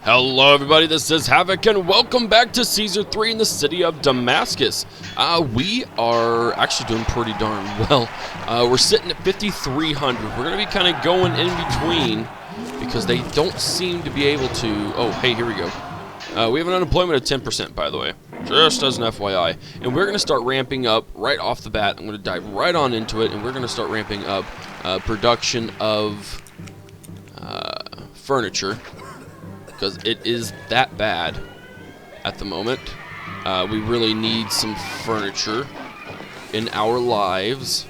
Hello everybody, this is Havoc and welcome back to Season 3 in the city of Damascus. We are actually doing pretty darn well. We're sitting at 5,300. We're going to be kind of going in between because they don't seem to be able to... Oh, hey, here we go. We have an unemployment of 10%, by the way, just as an FYI. And we're going to start ramping up right off the bat. I'm going to dive right on into it, and we're going to start ramping up production of furniture. Because it is that bad at the moment. We really need some furniture in our lives.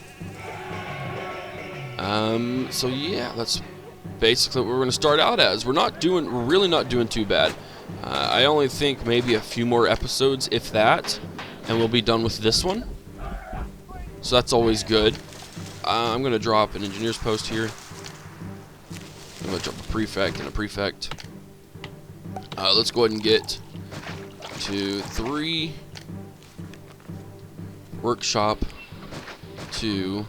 So yeah, that's basically what we're going to start out as. We're really not doing too bad. I only think maybe a few more episodes, if that, and we'll be done with this one. So that's always good. I'm going to drop an engineer's post here. I'm going to drop a prefect and a prefect. Let's go ahead and get to 3, workshop, 2,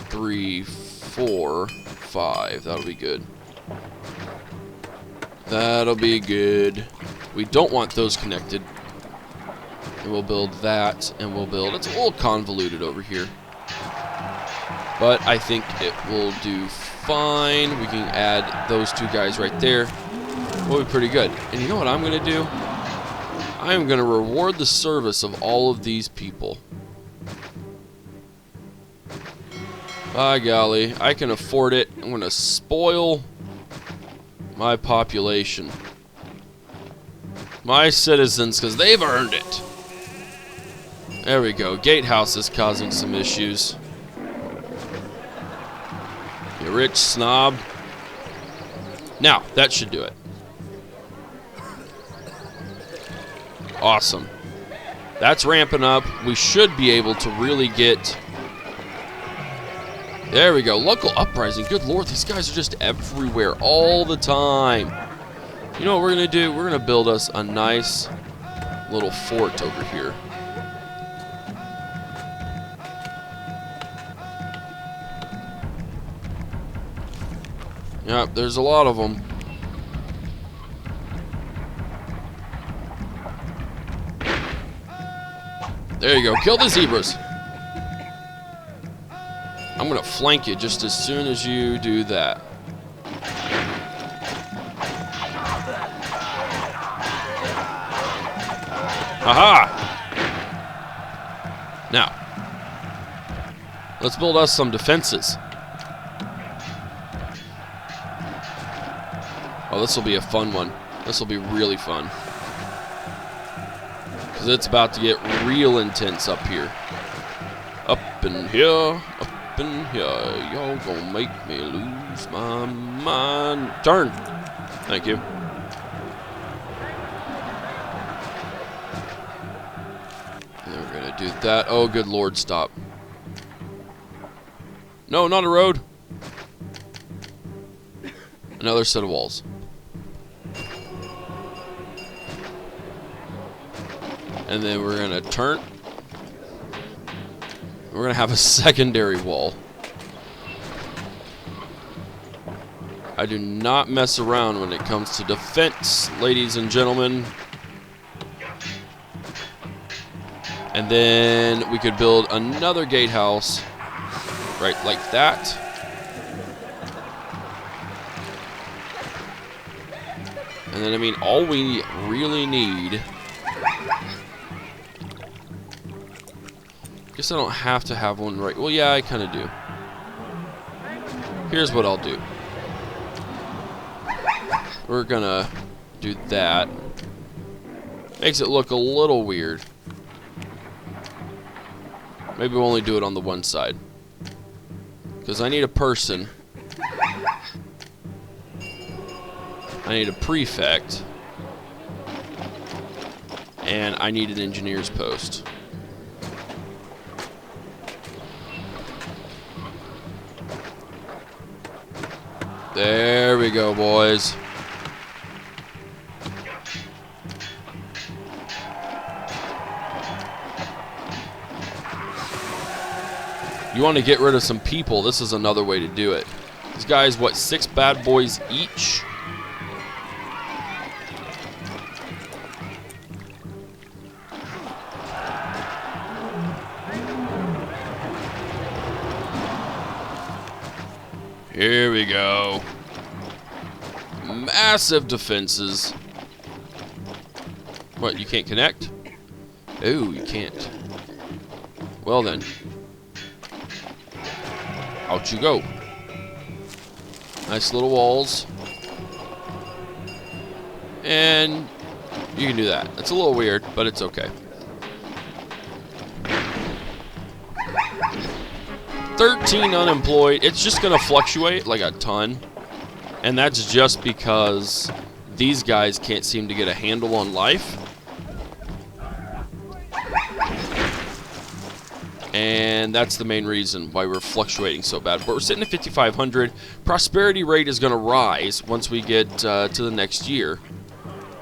3, 4, 5. That'll be good. That'll be good. We don't want those connected. And we'll build that, and we'll build... It's a little convoluted over here. But I think it will do fine. We can add those two guys right there. Will be pretty good. And you know what I'm going to do? I am going to reward the service of all of these people. By golly, I can afford it. I'm going to spoil my population. My citizens, because they've earned it. There we go. Gatehouse is causing some issues. You rich snob. Now, that should do it. Awesome. That's ramping up. We should be able to really get... There we go. Local uprising. Good lord, these guys are just everywhere all the time. You know what we're going to do? We're going to build us a nice little fort over here. Yep, there's a lot of them. There you go. Kill the zebras. I'm going to flank you just as soon as you do that. Aha! Now, let's build us some defenses. Oh, this will be a fun one. This will be really fun. Because it's about to get real intense up here. Up in here, up in here. Y'all gonna make me lose my mind. Turn. Thank you. And then we're gonna do that. Oh, good lord, stop. No, not a road. Another set of walls. And then we're going to turn. We're going to have a secondary wall. I do not mess around when it comes to defense, ladies and gentlemen. And then we could build another gatehouse right like that. And then, I mean, all we really need... Guess I don't have to have one right... Well, yeah, I kind of do. Here's what I'll do. We're gonna do that. Makes it look a little weird. Maybe we'll only do it on the one side. Because I need a person. I need a prefect. And I need an engineer's post. There we go, boys. You want to get rid of some people, this is another way to do it. These guys, what, 6 bad boys each? Here we go. Massive defenses. What, you can't connect? Oh, you can't. Well then. Out you go. Nice little walls. And you can do that. It's a little weird, but it's okay. 13 unemployed. It's just going to fluctuate like a ton. And that's just because these guys can't seem to get a handle on life. And that's the main reason why we're fluctuating so bad. But we're sitting at 5,500. Prosperity rate is going to rise once we get to the next year,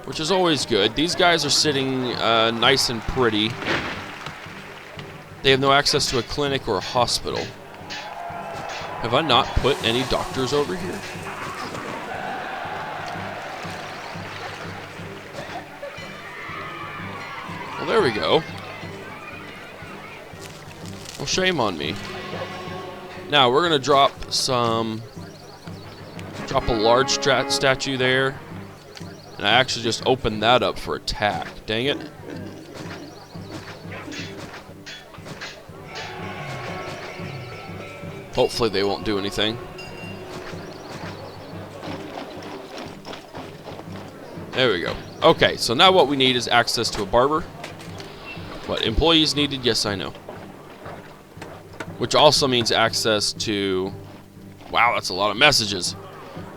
which is always good. These guys are sitting nice and pretty. They have no access to a clinic or a hospital. Have I not put any doctors over here? Well, there we go. Well, shame on me. Now, we're going to drop a large statue there. And I actually just opened that up for attack. Dang it. Hopefully they won't do anything. There we go. Okay, so now what we need is access to a barber. What, employees needed? Yes, I know. Which also means access to... Wow, that's a lot of messages.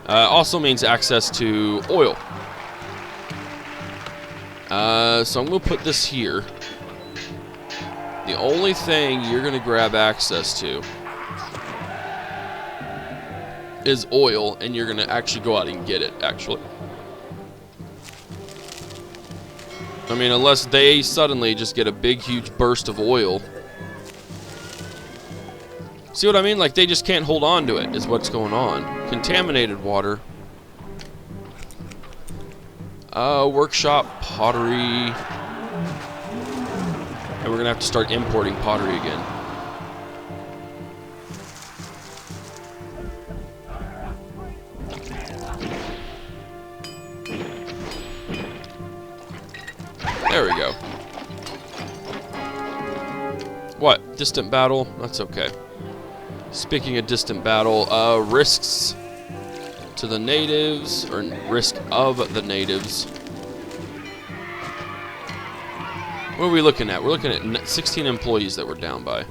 Also means access to oil. So I'm going to put this here. The only thing you're going to grab access to is oil, and you're going to actually go out and get it, actually. I mean, unless they suddenly just get a big, huge burst of oil. See what I mean? Like, they just can't hold on to it, is what's going on. Contaminated water. Workshop, pottery. And we're going to have to start importing pottery again. There we go. What? Distant battle? That's okay. Speaking of distant battle, risks to the natives, or risk of the natives. What are we looking at? We're looking at 16 employees that we're down by.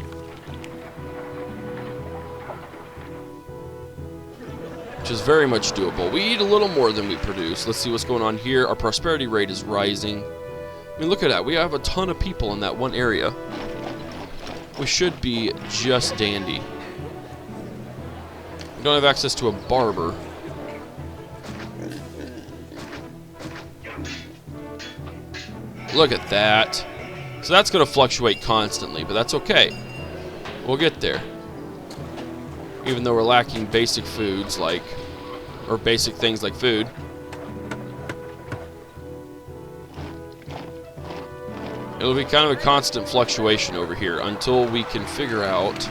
Which is very much doable. We eat a little more than we produce. Let's see what's going on here. Our prosperity rate is rising. I mean, look at that. We have a ton of people in that one area. We should be just dandy. We don't have access to a barber. Look at that. So that's going to fluctuate constantly, but that's okay. We'll get there. Even though we're lacking basic foods like, or basic things like food. It'll be kind of a constant fluctuation over here until we can figure out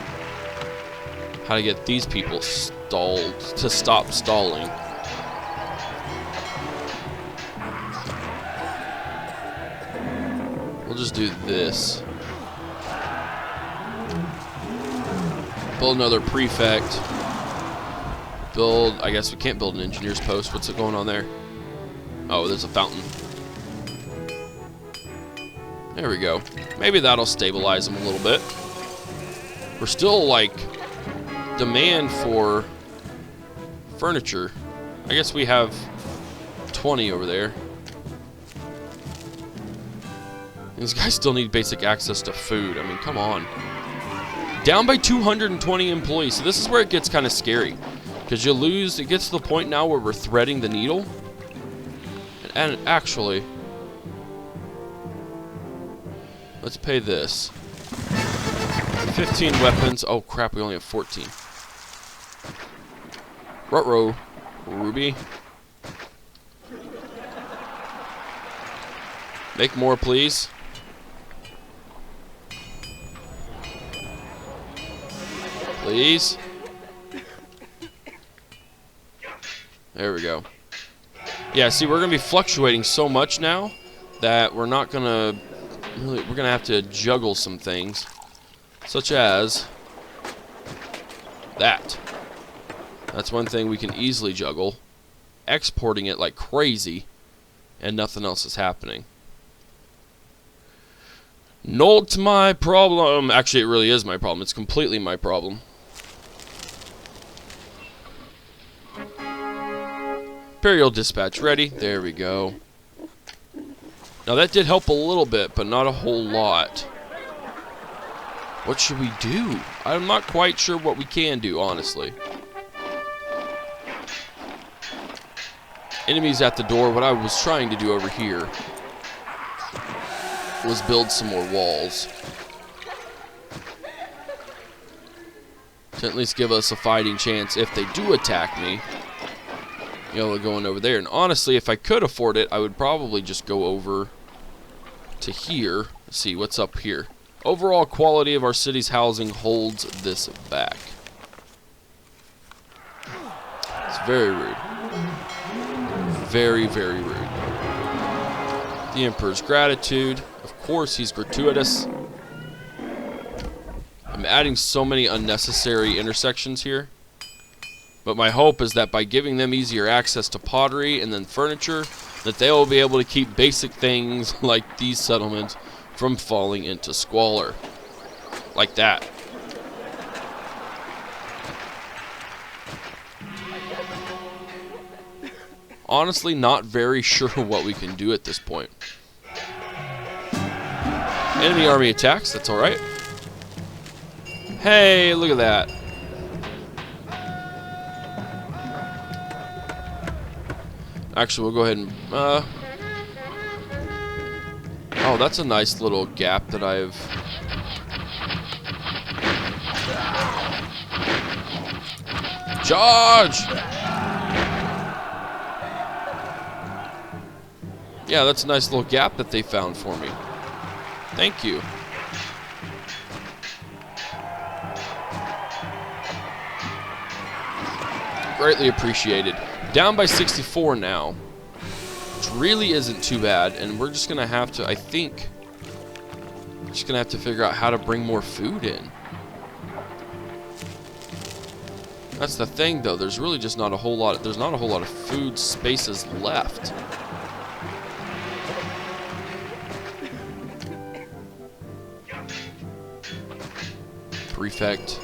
how to get these people stalled, to stop stalling. We'll just do this. Build another prefect. Build, I guess we can't build an engineer's post. What's going on there? Oh, there's a fountain. There we go. Maybe that'll stabilize them a little bit. We're still, like, demand for furniture. I guess we have 20 over there. These guys still need basic access to food. I mean, come on. Down by 220 employees. So this is where it gets kind of scary. Because you lose, it gets to the point now where we're threading the needle. And actually, let's pay this. 15 weapons. Oh crap, we only have 14. Ruh-roh. Ruby. Make more, please. Please. There we go. Yeah, see, we're going to be fluctuating so much now that we're not going to really, we're going to have to juggle some things, such as that. That's one thing we can easily juggle. Exporting it like crazy, and nothing else is happening. Not my problem. Actually, it really is my problem. It's completely my problem. Imperial dispatch ready. There we go. Now that did help a little bit, but not a whole lot. What should we do? I'm not quite sure what we can do, honestly. Enemies at the door. What I was trying to do over here was build some more walls to at least give us a fighting chance if they do attack me. You know, going over there. And honestly, if I could afford it, I would probably just go over to here. Let's see what's up here. Overall quality of our city's housing holds this back. It's very rude. Very, very rude. The Emperor's gratitude. Of course, he's gratuitous. I'm adding so many unnecessary intersections here. But my hope is that by giving them easier access to pottery and then furniture, that they will be able to keep basic things like these settlements from falling into squalor. Like that. Honestly, not very sure what we can do at this point. Enemy army attacks, that's alright. Hey, look at that. Actually, we'll go ahead and... oh, that's a nice little gap that I've... Charge! Yeah, that's a nice little gap that they found for me. Thank you. Greatly appreciated. Down by 64 now, which really isn't too bad, and we're just gonna have to, I think, just gonna have to figure out how to bring more food in. That's the thing, though. There's really just not a whole lot. There's not a whole lot of food spaces left. Prefect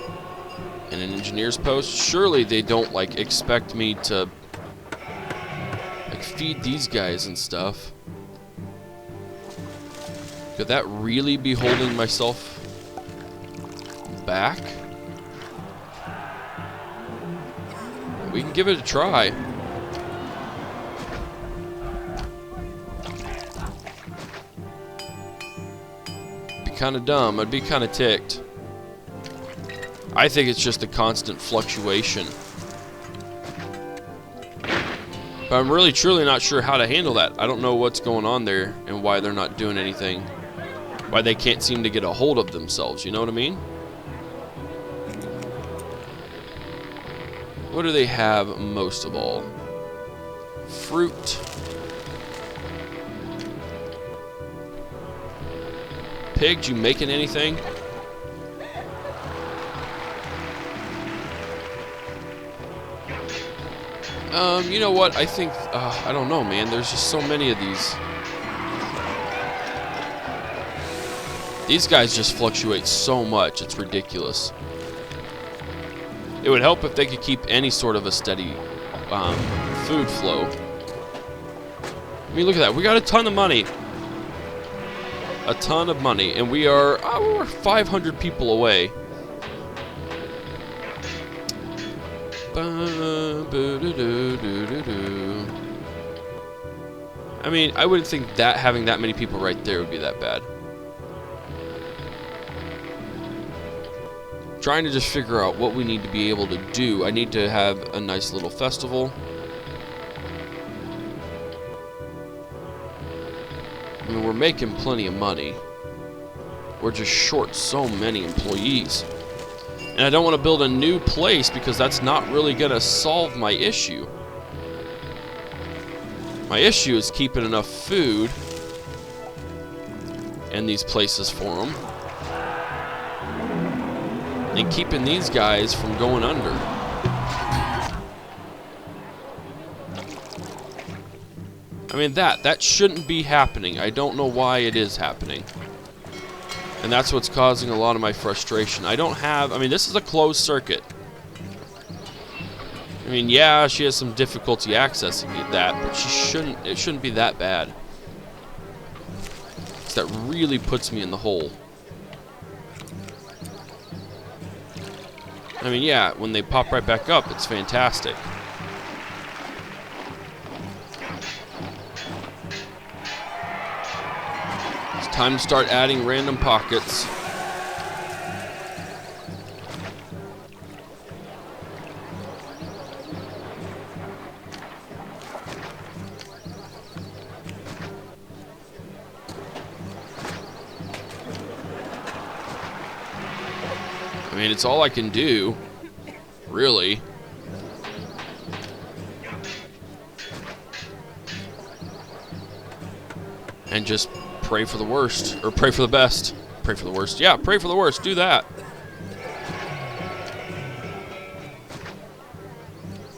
and an engineer's post. Surely they don't like expect me to like feed these guys and stuff. Could that really be holding myself back? We can give it a try. Be kind of dumb. I'd be kind of ticked. I think it's just a constant fluctuation. But I'm really truly not sure how to handle that. I don't know what's going on there and why they're not doing anything. Why they can't seem to get a hold of themselves, you know what I mean? What do they have most of all? Fruit. Pig, you making anything? You know what? I think, I don't know, man. There's just so many of these. These guys just fluctuate so much. It's ridiculous. It would help if they could keep any sort of a steady food flow. I mean, look at that. We got a ton of money. A ton of money. And we are, we're 500 people away. I mean, I wouldn't think that having that many people right there would be that bad. Trying to just figure out what we need to be able to do. I need to have a nice little festival. I mean, we're making plenty of money. We're just short so many employees. And I don't want to build a new place because that's not really going to solve my issue. My issue is keeping enough food in these places for them. And keeping these guys from going under. I mean, that shouldn't be happening. I don't know why it is happening. And that's what's causing a lot of my frustration. I don't have... I mean, this is a closed circuit. I mean, yeah, she has some difficulty accessing that, but it shouldn't be that bad. 'Cause that really puts me in the hole. I mean, yeah, when they pop right back up, it's fantastic. It's time to start adding random pockets. I mean, it's all I can do, really. And just pray for the worst, or pray for the best. Pray for the worst. Yeah, pray for the worst. Do that.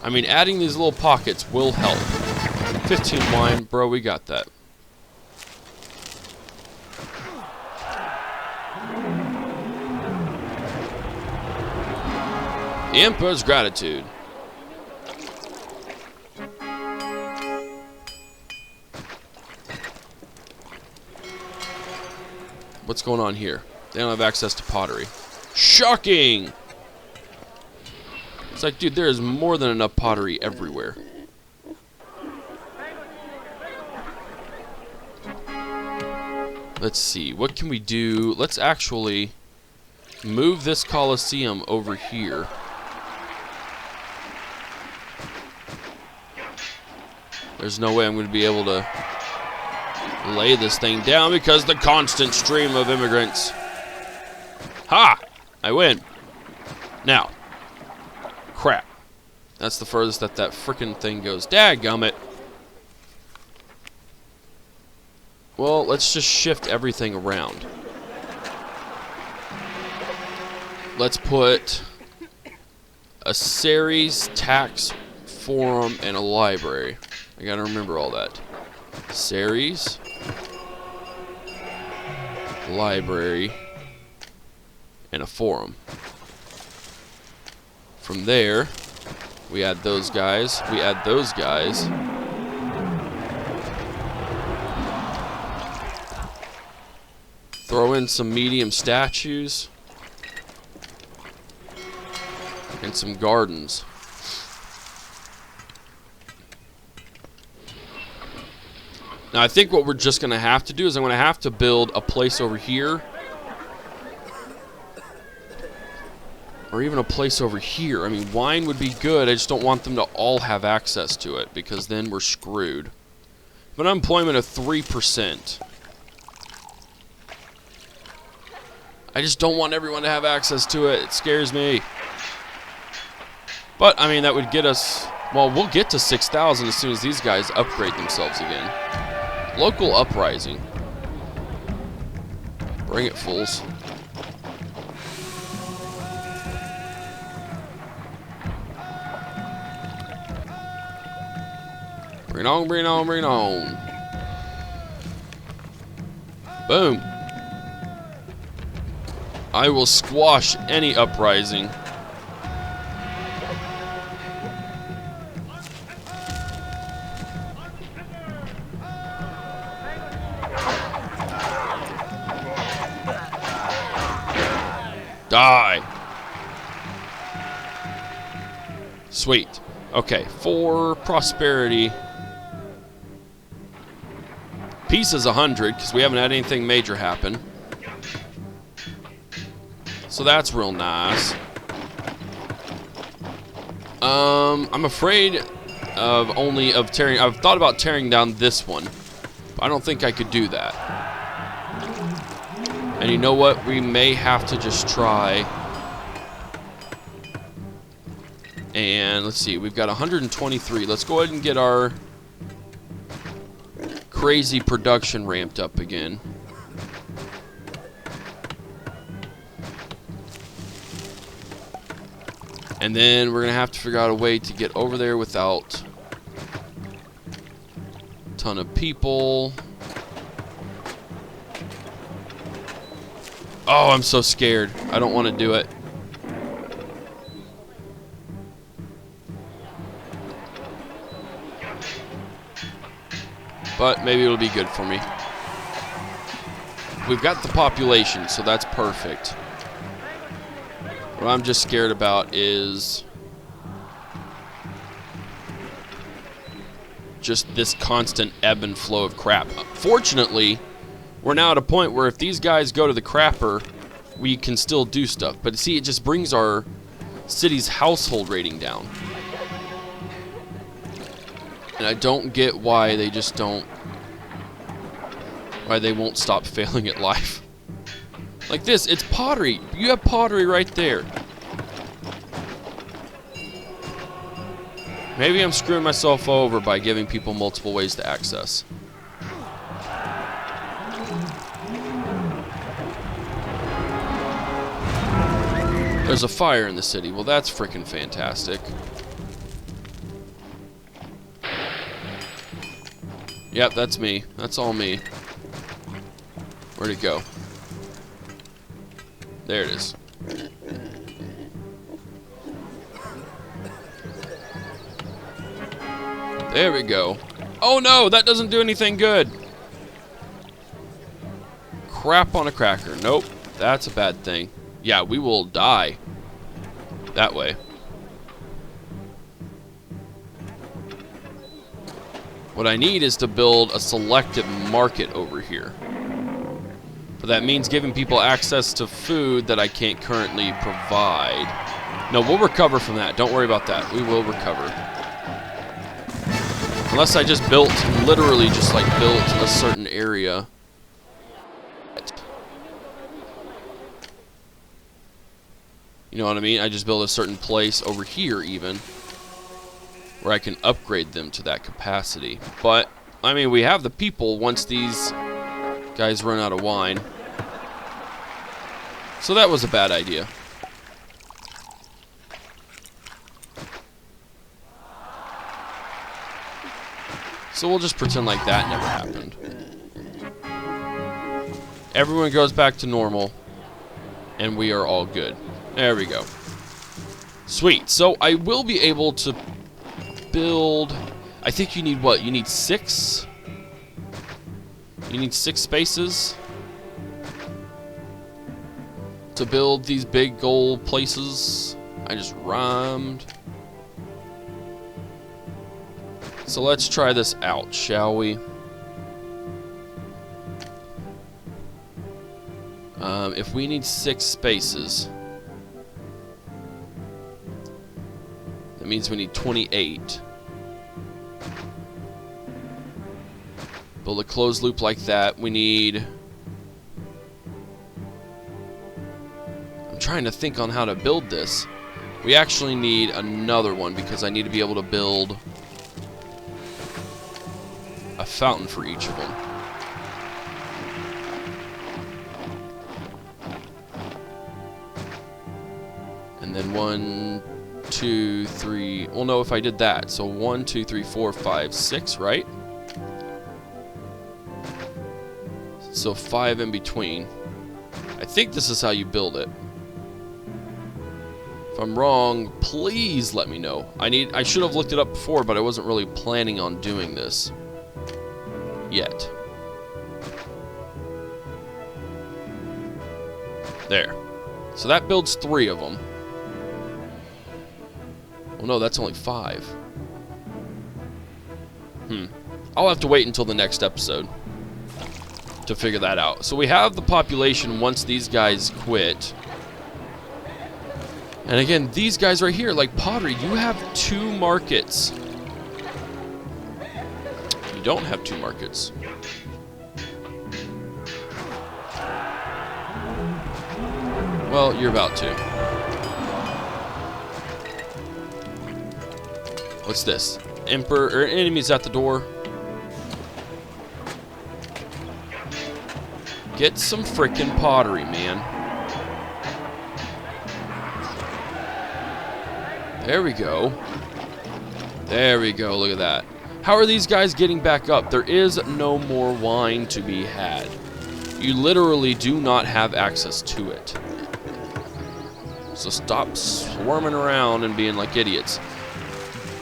I mean, adding these little pockets will help. 15 wine, bro, we got that. Emperor's gratitude. What's going on here? They don't have access to pottery. Shocking! It's like, dude, there is more than enough pottery everywhere. Let's see, what can we do? Let's actually move this Colosseum over here. There's no way I'm going to be able to lay this thing down because the constant stream of immigrants. Ha! I win. Now. Crap. That's the furthest that frickin' thing goes. Dadgummit. Well, let's just shift everything around. Let's put a Ceres, tax, forum, and a library. I gotta remember all that. Ceres, library, and a forum. From there, we add those guys. We add those guys. Throw in some medium statues. And some gardens. Now I think what we're just going to have to do is I'm going to have to build a place over here. Or even a place over here. I mean, wine would be good. I just don't want them to all have access to it because then we're screwed. But unemployment of 3%. I just don't want everyone to have access to it. It scares me. But, I mean, that would get us... Well, we'll get to 6,000 as soon as these guys upgrade themselves again. Local uprising. Bring it, fools. Bring it on, bring it on, bring it on. Boom. I will squash any uprising. Die. Sweet. Okay, for prosperity. Peace is 100, because we haven't had anything major happen. So that's real nice. I'm afraid of tearing... I've thought about tearing down this one. But I don't think I could do that. And you know what? We may have to just try. And let's see. We've got 123. Let's go ahead and get our crazy production ramped up again. And then we're going to have to figure out a way to get over there without a ton of people. Oh, I'm so scared. I don't want to do it. But maybe it'll be good for me. We've got the population, so that's perfect. What I'm just scared about is just this constant ebb and flow of crap. Fortunately, we're now at a point where if these guys go to the crapper, we can still do stuff. But see, it just brings our city's household rating down. And I don't get why they just don't... why they won't stop failing at life. Like this, it's pottery. You have pottery right there. Maybe I'm screwing myself over by giving people multiple ways to access. There's a fire in the city. Well, that's freaking fantastic. Yep, that's me. That's all me. Where'd it go? There it is. There we go. Oh no, that doesn't do anything good. Crap on a cracker. Nope, that's a bad thing. Yeah, we will die that way. What I need is to build a selective market over here. But that means giving people access to food that I can't currently provide. No, we'll recover from that. Don't worry about that. We will recover. Unless I just built, literally just like built a certain area. You know what I mean? I just built a certain place over here even, where I can upgrade them to that capacity. But, I mean, we have the people once these guys run out of wine. So that was a bad idea. So we'll just pretend like that never happened. Everyone goes back to normal, and we are all good. There we go. Sweet. So I will be able to build... I think you need what? You need 6? You need 6 spaces to build these big gold places. I just rhymed. So let's try this out, shall we? If we need 6 spaces, that means we need 28. Build a closed loop like that. We need... I'm trying to think on how to build this. We actually need another one because I need to be able to build a fountain for each of them. And then 1, 2, 3. Well, no, if I did that. So 1, 2, 3, 4, 5, 6, right? So 5 in between. I think this is how you build it. If I'm wrong, please let me know. I should have looked it up before, but I wasn't really planning on doing this yet. There. So that builds 3 of them. Oh no, that's only 5. I'll have to wait until the next episode to figure that out. So we have the population once these guys quit. And again, these guys right here, like pottery, you have 2 markets. You don't have 2 markets. Well, you're about to. What's this? Emperor or enemies at the door. Get some frickin' pottery, man. There we go. There we go. Look at that. How are these guys getting back up? There is no more wine to be had. You literally do not have access to it. So stop swarming around and being like idiots.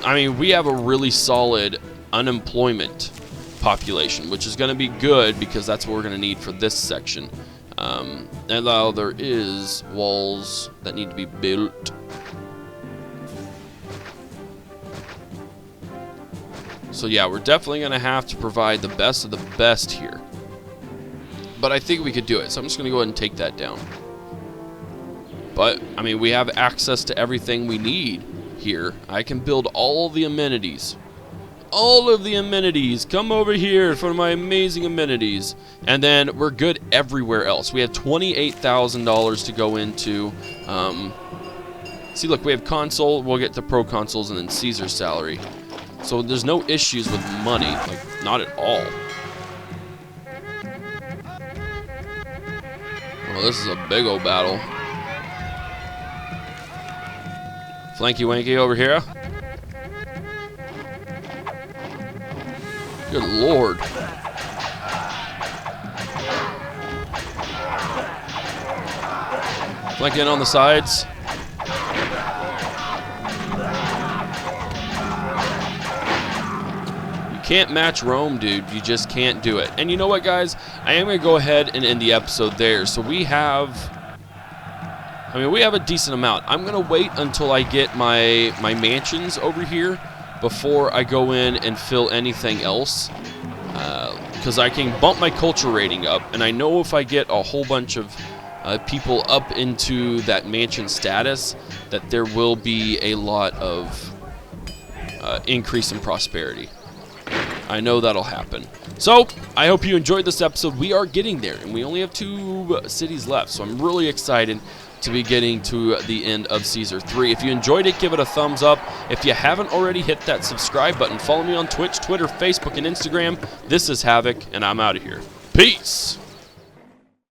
I mean, we have a really solid unemployment population, which is going to be good because that's what we're going to need for this section. And now there is walls that need to be built. So yeah, we're definitely going to have to provide the best of the best here. But I think we could do it, so I'm just going to go ahead and take that down. But, I mean, we have access to everything we need here. I can build all the amenities. All of the amenities. Come over here for my amazing amenities. And then we're good everywhere else. We have $28,000 to go into. See, look, we have console. We'll get to pro consoles and then Caesar's salary. So there's no issues with money. Like, not at all. Well, this is a big old battle. Flanky Wanky over here. Good lord. Flanking on the sides. You can't match Rome, dude. You just can't do it. And you know what, guys? I am going to go ahead and end the episode there. So we have... I mean, we have a decent amount. I'm going to wait until I get my mansions over here before I go in and fill anything else. Because I can bump my culture rating up. And I know if I get a whole bunch of people up into that mansion status, that there will be a lot of increase in prosperity. I know that'll happen. So, I hope you enjoyed this episode. We are getting there, and we only have 2 cities left. So I'm really excited to be getting to the end of Caesar 3. If you enjoyed it, give it a thumbs up. If you haven't already, hit that subscribe button. Follow me on Twitch, Twitter, Facebook, and Instagram. This is Havoc, and I'm out of here. Peace!